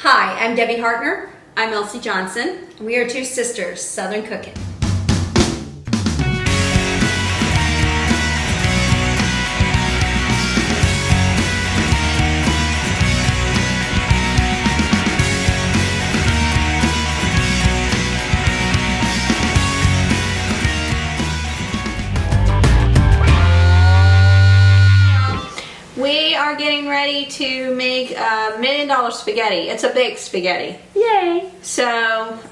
Hi, I'm Debbie Hartner. I'm Elsie Johnson. We are two sisters, Southern Cooking. We are getting ready to make $1 million spaghetti. It's a big spaghetti. Yay! So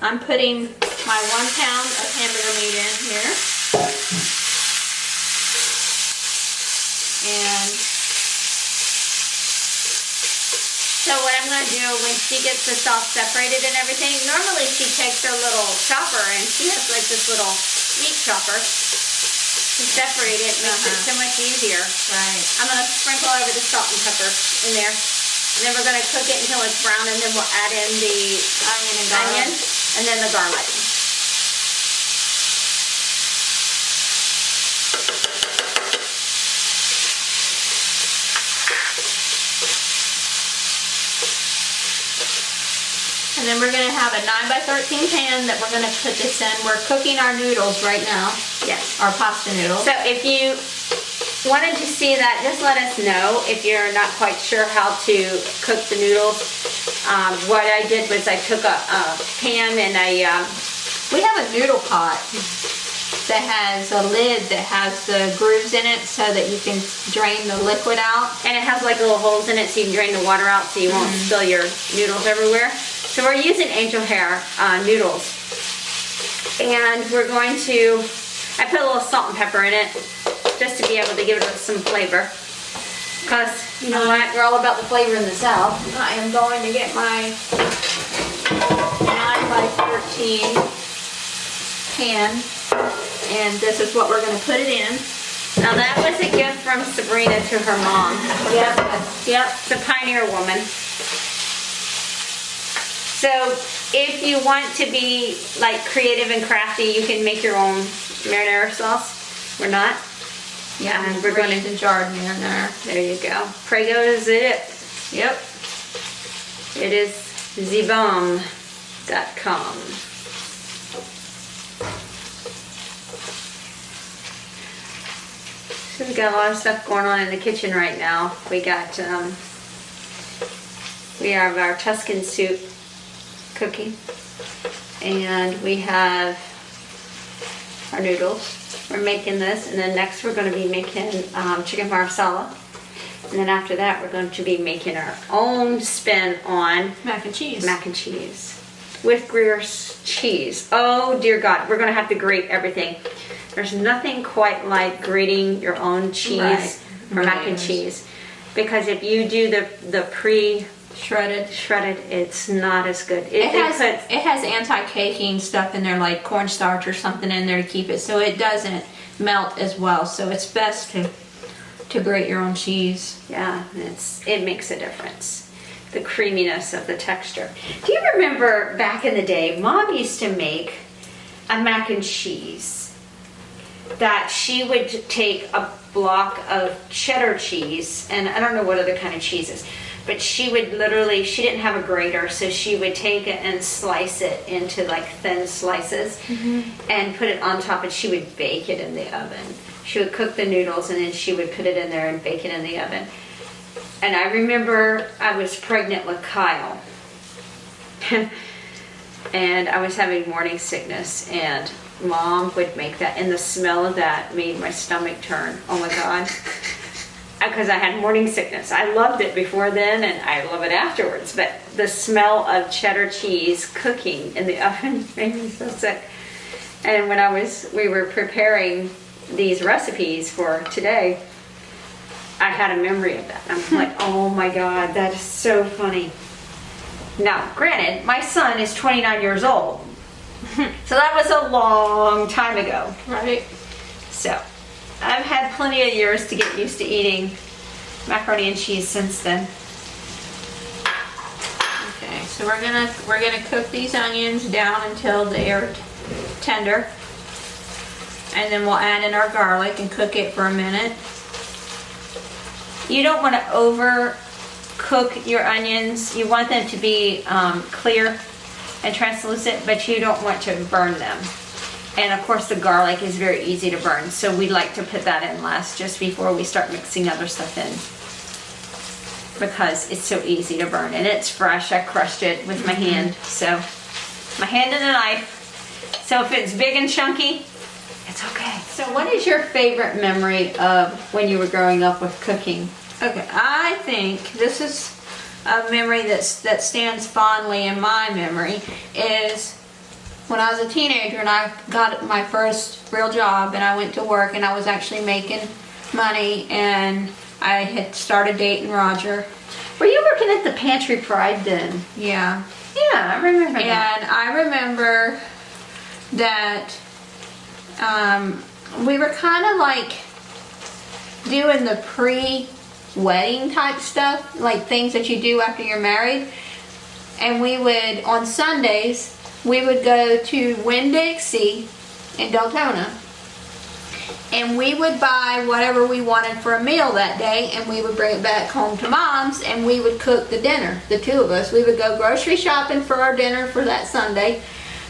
I'm putting my 1 pound of hamburger meat in here. And so what I'm going to do when she gets the sauce separated and everything, normally she takes her little chopper and she has like this little meat chopper to separate it. Makes it so much easier. Right. I'm going to sprinkle over the salt and pepper in there. And then we're going to cook it until it's brown, and then we'll add in the onion and then the garlic. And then we're going to have a 9x13 pan that we're going to put this in. We're cooking our noodles right now. Yes. Our pasta noodles. So if you wanted to see that, just let us know if you're not quite sure how to cook the noodles. What I did was I took a pan and we have a noodle pot that has a lid that has the grooves in it so that you can drain the liquid out. and it has like little holes in it so you can drain the water out so you won't spill your noodles everywhere. So we're using angel hair noodles. And we're going to, I put a little salt and pepper in it just to be able to give it some flavor. Because, you know what, we're all about the flavor in the South. I am going to get my 9x13 pan, and this is what we're going to put it in. Now that was a gift from Sabrina to her mom. Yep, the pioneer woman. So if you want to be like creative and crafty, you can make your own marinara sauce. We're not. Yeah, and we're going to jar marinara. There you go. Prego is it. Yep. It is zebom.com. So we got a lot of stuff going on in the kitchen right now. We got, we have our Tuscan soup cooking, and we have our noodles. We're making this, and then next we're going to be making chicken marsala, and then after that we're going to be making our own spin on Mac and cheese. Mac and cheese with Gruyere cheese. Oh dear God, we're going to have to grate everything. There's nothing quite like grating your own cheese for mac and cheese, because if you do the shredded, it's not as good. It has anti-caking stuff in there, like cornstarch or something in there to keep it so it doesn't melt as well. So it's best to grate your own cheese. Yeah, it makes a difference. The creaminess of the texture. Do you remember back in the day, Mom used to make a mac and cheese that she would take a block of cheddar cheese, and I don't know what other kind of cheeses, but she would literally, she didn't have a grater, so she would take it and slice it into like thin slices and put it on top, and she would bake it in the oven. She would cook the noodles and then she would put it in there and bake it in the oven. And I remember I was pregnant with Kyle and I was having morning sickness, and Mom would make that, and the smell of that made my stomach turn. Oh my God. Because I had morning sickness. I loved it before then, and I love it afterwards, but the smell of cheddar cheese cooking in the oven made me so sick. And when we were preparing these recipes for today, I had a memory of that. I'm like, oh my God, that is so funny. Now, granted, my son is 29 years old, so that was a long time ago. Right. So I've had plenty of years to get used to eating macaroni and cheese since then. Okay, so we're gonna cook these onions down until they're tender, and then we'll add in our garlic and cook it for a minute. You don't want to over cook your onions, you want them to be clear and translucent, but you don't want to burn them. And of course the garlic is very easy to burn, so we like to put that in last just before we start mixing other stuff in, because it's so easy to burn and it's fresh. I crushed it with my hand, so my hand and a knife. So if it's big and chunky, it's okay. So what is your favorite memory of when you were growing up with cooking? Okay, I think this is a memory that stands fondly in my memory, is when I was a teenager and I got my first real job and I went to work and I was actually making money and I had started dating Roger. Were you working at the Pantry Pride then? Yeah. Yeah, I remember that. And I remember that we were kind of like doing the pre-wedding type stuff, like things that you do after you're married. And we would, on Sundays, we would go to Winn-Dixie in Deltona, and we would buy whatever we wanted for a meal that day, and we would bring it back home to Mom's, and we would cook the dinner, the two of us. We would go grocery shopping for our dinner for that Sunday.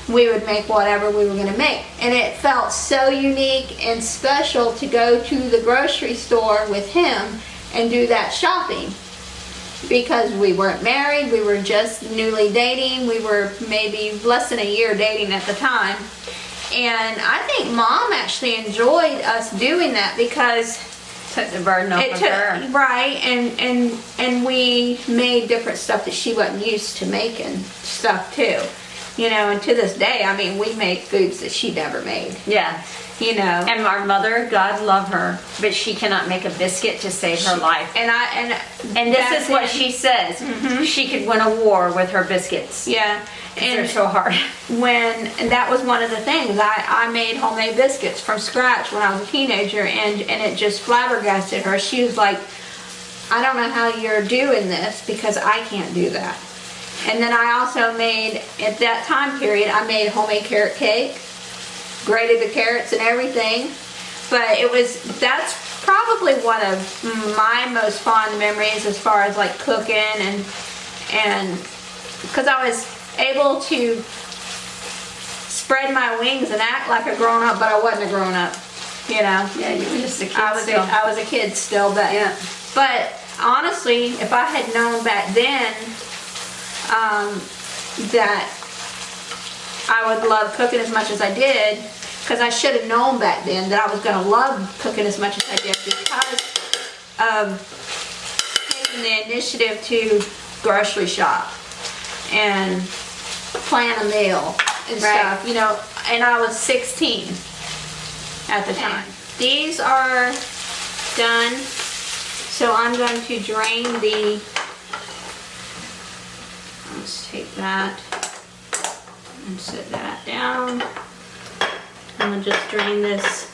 We would make whatever we were going to make, and it felt so unique and special to go to the grocery store with him and do that shopping. Because we weren't married, we were just newly dating, we were maybe less than a year dating at the time. And I think Mom actually enjoyed us doing that because Took the burden off of her. right, and we made different stuff that she wasn't used to making stuff too. You know, and to this day, I mean, we make foods that she never made. Yeah. You know. And our mother, God love her, but she cannot make a biscuit to save her life. And this is what she says. She could win a war with her biscuits. Yeah. And they're so hard. And that was one of the things. I made homemade biscuits from scratch when I was a teenager, and it just flabbergasted her. She was like, I don't know how you're doing this because I can't do that. And then I also made, at that time period, I made homemade carrot cake, grated the carrots and everything. But that's probably one of my most fond memories as far as like cooking, and because I was able to spread my wings and act like a grown up, but I wasn't a grown up, you know. Yeah, you were just a kid still. I was a kid still, but yeah. But honestly, if I had known back then that I would love cooking as much as I did, because I should have known back then that I was going to love cooking as much as I did because of taking the initiative to grocery shop and plan a meal and stuff, you know, and I was 16 at the time. These are done, so I'm going to drain let's take that and set that down. I'm going to just drain this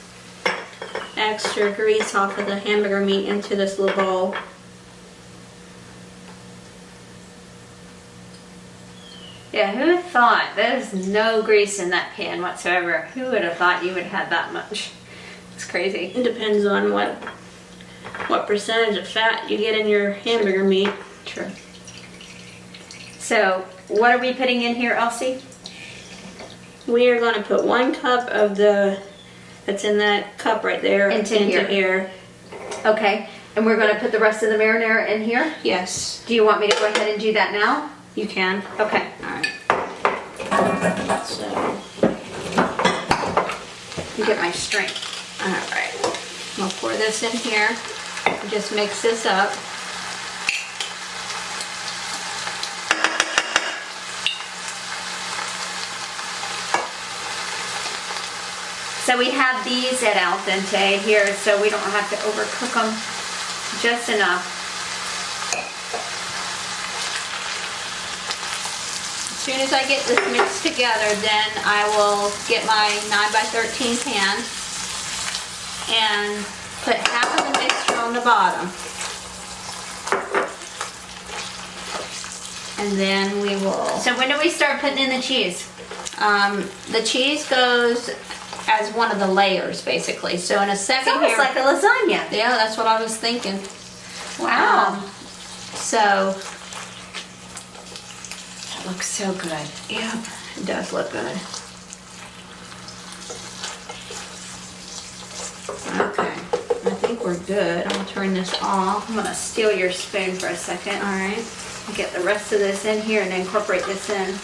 extra grease off of the hamburger meat into this little bowl. Yeah, who would have thought? There's no grease in that pan whatsoever. Who would have thought you would have that much? It's crazy. It depends on what percentage of fat you get in your hamburger meat. True. So, what are we putting in here, Elsie? We are going to put 1 cup of that's in that cup right there Into here. Okay. And we're going to put the rest of the marinara in here? Yes. Do you want me to go ahead and do that now? You can. Okay. Alright. So, You get my strength. alright. I'll pour this in here. Just mix this up. So we have these at al dente here, so we don't have to overcook them. Just enough. As soon as I get this mixed together, then I will get my 9x13 pan and put half of the mixture on the bottom. And then we will... So when do we start putting in the cheese? The cheese goes as one of the layers, basically. So in a second It's almost here... like a lasagna. Yeah, that's what I was thinking. Wow. So, That looks so good. yeah, it does look good. Okay, I think we're good. I'm gonna turn this off. I'm gonna steal your spoon for a second. All right. Get the rest of this in here and incorporate this in.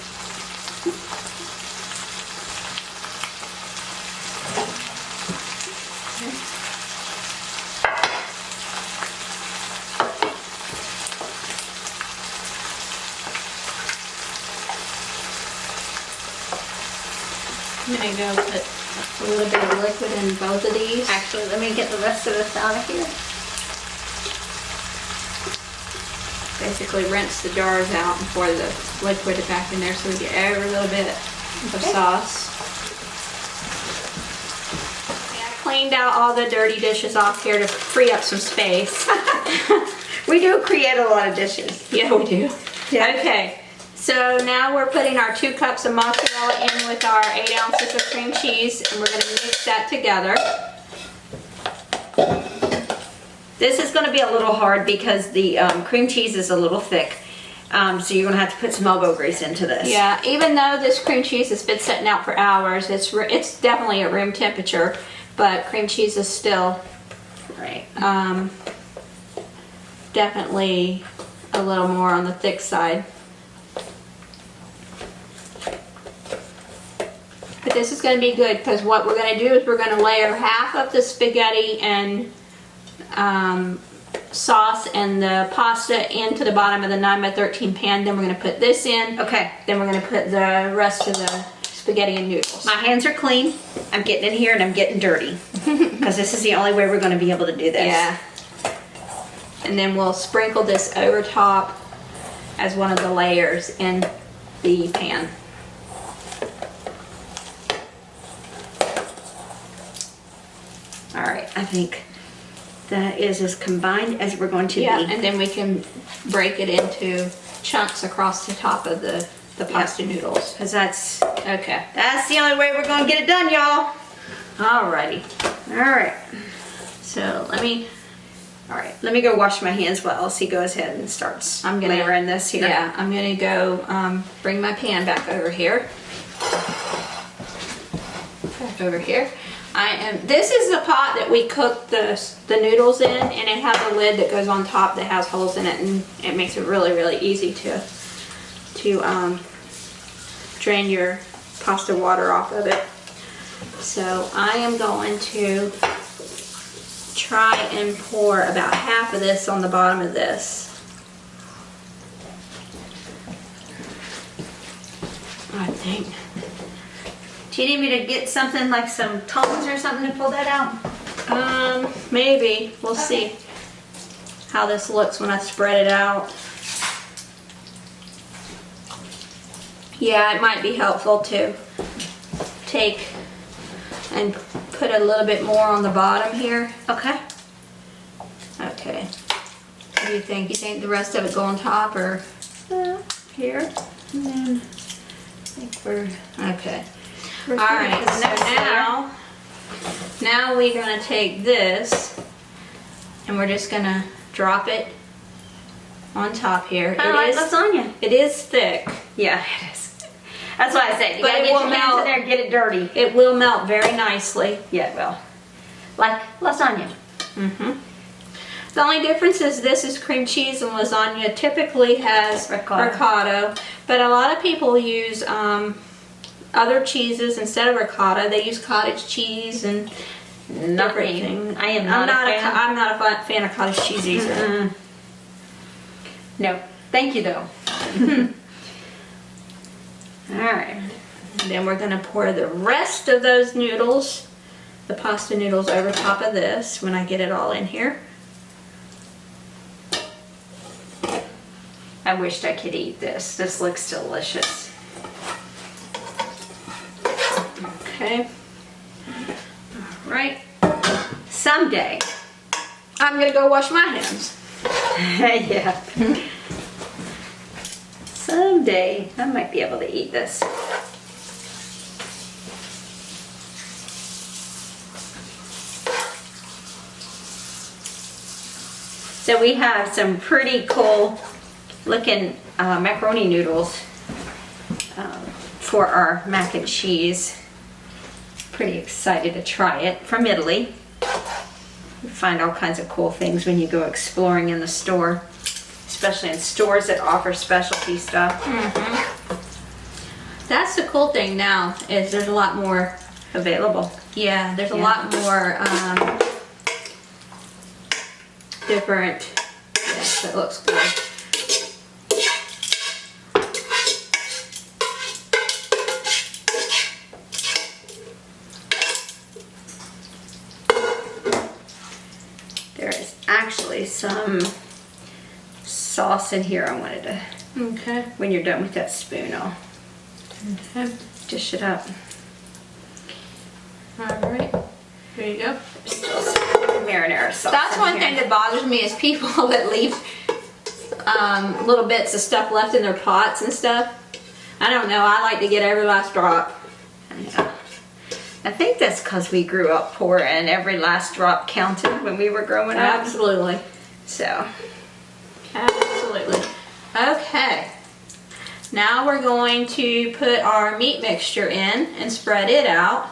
I'm gonna go put a little bit of liquid in both of these. Actually, let me get the rest of this out of here. Basically rinse the jars out and pour the liquid back in there so we get every little bit of sauce. I cleaned out all the dirty dishes off here to free up some space. We do create a lot of dishes. Yeah, we do. Yeah. Okay, so now we're putting our 2 cups of mozzarella in with our 8 ounces of cream cheese, and we're going to mix that together. This is going to be a little hard because the cream cheese is a little thick. So you're going to have to put some elbow grease into this. Yeah, even though this cream cheese has been sitting out for hours, it's definitely at room temperature, but cream cheese is still Right. definitely a little more on the thick side. But this is going to be good because what we're going to do is we're going to layer half of the spaghetti and sauce and the pasta into the bottom of the 9x13 pan. Then we're going to put this in. Okay. Then we're going to put the rest of the spaghetti and noodles. My hands are clean. I'm getting in here and I'm getting dirty. Because this is the only way we're going to be able to do this. Yeah. And then we'll sprinkle this over top as one of the layers in the pan. All right. I think that is as combined as we're going to Yeah, be. and then we can break it into chunks across the top of the pasta noodles. Because that's Okay. the only way we're going to get it done, y'all. Alrighty. All right. So let me Let me go wash my hands while Elsie goes ahead and starts layering this here. Yeah, I'm gonna go bring my pan back over here. Back over here. This is the pot that we cook the noodles in, and it has a lid that goes on top that has holes in it, and it makes it really, really easy to drain your pasta water off of it. So I am going to try and pour about half of this on the bottom of this. I think. Do you need me to get something like some tongs or something to pull that out? Maybe. We'll see how this looks when I spread it out. Yeah, it might be helpful to take and put a little bit more on the bottom here. Okay. Okay. What do you think? You think the rest of it go on top or here? And then I think we're Okay. All Alright, so now we're going to take this and we're just going to drop it on top here. kind of like lasagna. It is thick. Yeah, it is. That's why I said you But gotta it get will your hands melt. in there and get it dirty. It will melt very nicely. Yeah, it will. Like lasagna. Mm-hmm. The only difference is this is cream cheese and lasagna typically has ricotta, but a lot of people use other cheeses instead of ricotta. They use cottage cheese and everything. I am not a fan. I'm not a fan of cottage cheese either. Mm-mm. No, thank you though. All right. And then we're going to pour the rest of those noodles, the pasta noodles, over top of this when I get it all in here. I wished I could eat this. This looks delicious. Okay. All right. Someday. I'm going to go wash my hands. Yeah. Someday I might be able to eat this. So we have some pretty cool looking macaroni noodles for our mac and cheese. Pretty excited to try it, from Italy. You find all kinds of cool things when you go exploring in the store, especially in stores that offer specialty stuff. That's the cool thing now, is there's a lot more Available. Yeah, there's a lot more different. Yes, that looks good. There is actually some sauce in here I wanted to, Okay. when you're done with that spoon, I'll Okay. dish it up. All right. There you go. Still some marinara sauce. That's in one here. thing that bothers me is people that leave little bits of stuff left in their pots and stuff. I don't know. I like to get every last drop. Yeah. I think that's because we grew up poor and every last drop counted when we were growing up. Absolutely. So, Absolutely. Okay. Now we're going to put our meat mixture in and spread it out.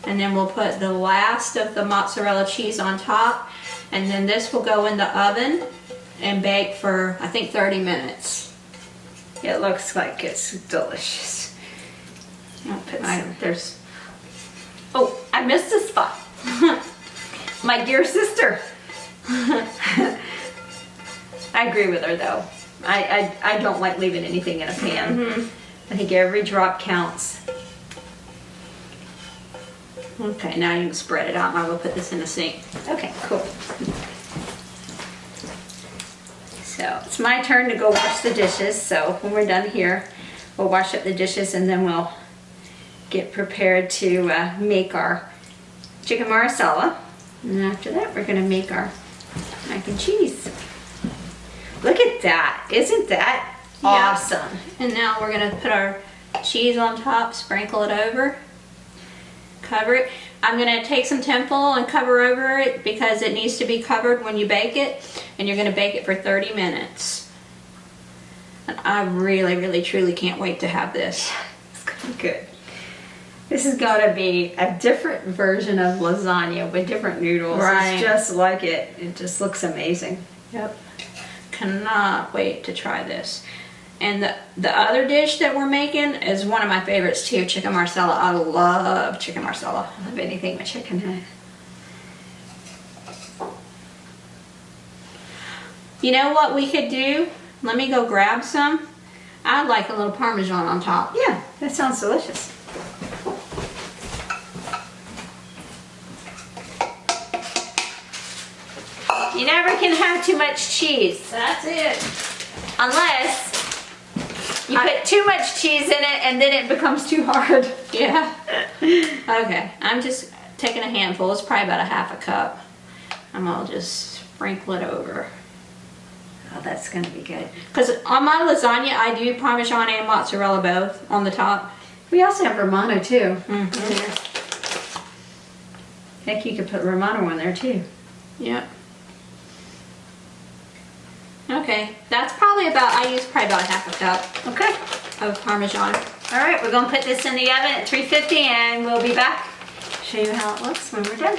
And then we'll put the last of the mozzarella cheese on top. And then this will go in the oven and bake for, I think, 30 minutes. it looks like it's delicious. I'll put some. There's, Oh, I missed a spot. My dear sister. I agree with her though. I don't like leaving anything in a pan. I think every drop counts. okay, now you can spread it out and I will put this in the sink. Okay, cool. So it's my turn to go wash the dishes. So when we're done here, we'll wash up the dishes and then we'll get prepared to make our chicken marsala. And after that, we're gonna make our mac and cheese. Look at that. Isn't that awesome? And now we're gonna put our cheese on top, sprinkle it over, cover it. I'm gonna take some tinfoil and cover over it because it needs to be covered when you bake it, and you're gonna bake it for 30 minutes. And I really, really, truly can't wait to have this. It's gonna be good. This is gonna be a different version of lasagna with different noodles. Right. It's just like it. It just looks amazing. Yep. Cannot wait to try this. And the other dish that we're making is one of my favorites too, chicken marsala. I love chicken marsala. I love anything with chicken in it. You know what we could do? Let me go grab some. I'd like a little Parmesan on top. Yeah, that sounds delicious. You never can have too much cheese. That's it. Unless you put too much cheese in it and then it becomes too hard. Yeah. Okay, I'm just taking a handful. It's probably about a half a cup. I'm gonna just sprinkle it over. Oh, that's gonna be good. Because on my lasagna, I do Parmesan and mozzarella both on the top. We also have Romano too. Mm-hmm. Heck, you could put Romano on there too. Yep. Okay, that's probably about, I use probably about half a cup Okay. of Parmesan. All right, we're gonna put this in the oven at 350 and we'll be back. Show you how it looks when we're done.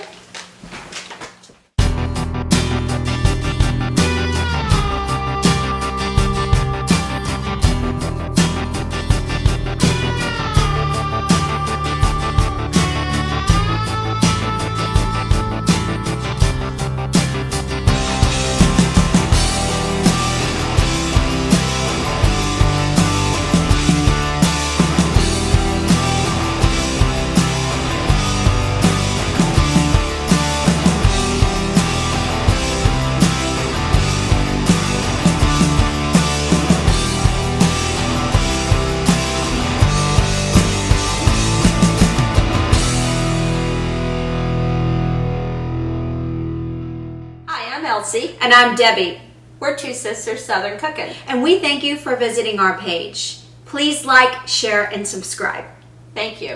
And I'm Debbie, We're two sisters Southern cooking. and we thank you for visiting our page. Please like, share, and subscribe. Thank you.